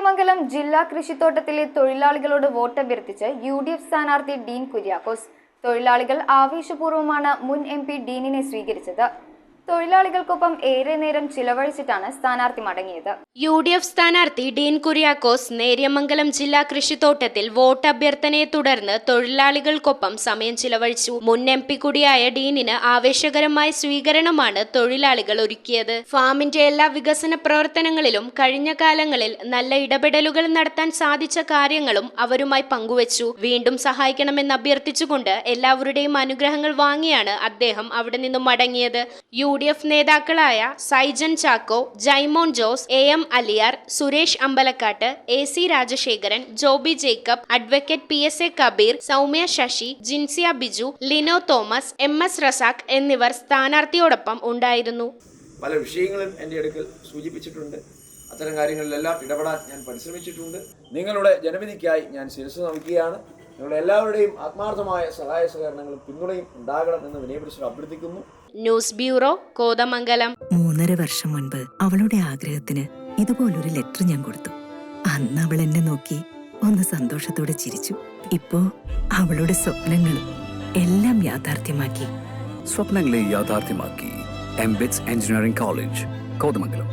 കോതമംഗലം ജില്ലാ കൃഷിത്തോട്ടത്തിലെ തൊഴിലാളികളോട് വോട്ടഭ്യർത്ഥിച്ച് UDF സ്ഥാനാർത്ഥി ഡീൻ കുര്യാക്കോസ്. തൊഴിലാളികൾ ആവേശപൂർവ്വമാണ് മുൻ MP ഡീനിനെ സ്വീകരിച്ചത്. തൊഴിലാളികൾക്കൊപ്പം ഏറെ നേരം ചിലവഴിച്ചിട്ടാണ് സ്ഥാനാർത്ഥി മടങ്ങിയത്. UDF സ്ഥാനാർത്ഥി ഡീൻ കുര്യാക്കോസ് നേര്യമംഗലം ജില്ലാ കൃഷിത്തോട്ടത്തിൽ വോട്ട് അഭ്യർത്ഥനയെ തുടർന്ന് തൊഴിലാളികൾക്കൊപ്പം സമയം ചിലവഴിച്ചു. മുൻ MP കൂടിയായ ഡീനിന് ആവേശകരമായ സ്വീകരണമാണ് തൊഴിലാളികൾ ഒരുക്കിയത്. ഫാമിന്റെ എല്ലാ വികസന പ്രവർത്തനങ്ങളിലും കഴിഞ്ഞ കാലങ്ങളിൽ നല്ല ഇടപെടലുകൾ നടത്താൻ സാധിച്ച കാര്യങ്ങളും അവരുമായി പങ്കുവച്ചു. വീണ്ടും സഹായിക്കണമെന്ന് അഭ്യർത്ഥിച്ചുകൊണ്ട് എല്ലാവരുടെയും അനുഗ്രഹങ്ങൾ വാങ്ങിയാണ് അദ്ദേഹം അവിടെ നിന്നും മടങ്ങിയത്. UDF നേതാക്കളായ Saijan Chacko, Jaimon Jose, AM Aliyar, Suresh Ambalakkattu, AC Rajasekharan, Joby Jacob, advocate PSA Kabeer, Soumya Sasi, Jinsiya Biju, Lino Thomas, MS Razak എന്നിവർ സ്ഥാനാർത്ഥിയോടൊപ്പം ഉണ്ടായിരുന്നു. പല വിഷയങ്ങളും എൻ്റെ അടുക്കൽ സൂചിപ്പിച്ചിട്ടുണ്ട്. അത്തരം കാര്യങ്ങളിലെല്ലാം ഇടപെടാൻ ഞാൻ പരിശ്രമിച്ചിട്ടുണ്ട്. നിങ്ങളുടെ ജനവിധിക്കായി ഞാൻ ശിരസ്സ് നമിക്കുകയാണ്. നിങ്ങളുടെ എല്ലാവരുടെയും ആത്മാർത്ഥമായ സഹായ സഹകരണങ്ങളും പിന്തുണയും ഉണ്ടാകണമെന്ന് വിനയപരിശ്രമം അഭ്യർത്ഥിക്കുന്നു. News bureau, Kothamangalam. 3.5 വർഷം മുൻപ് അവളുടെ ആഗ്രഹത്തിന് ഇതുപോലൊരു ലെറ്റർ ഞാൻ കൊടുത്തു. അന്ന് അവൾ എന്നെ നോക്കി ഒന്ന് സന്തോഷത്തോടെ ചിരിച്ചു. ഇപ്പോ അവളുടെ സ്വപ്നങ്ങളും എല്ലാം യാഥാർത്ഥ്യമാക്കി. സ്വപ്നങ്ങളെ യാഥാർത്ഥ്യമാക്കി MBITS എഞ്ചിനീയറിംഗ് കോളേജ്, കോതമംഗലം.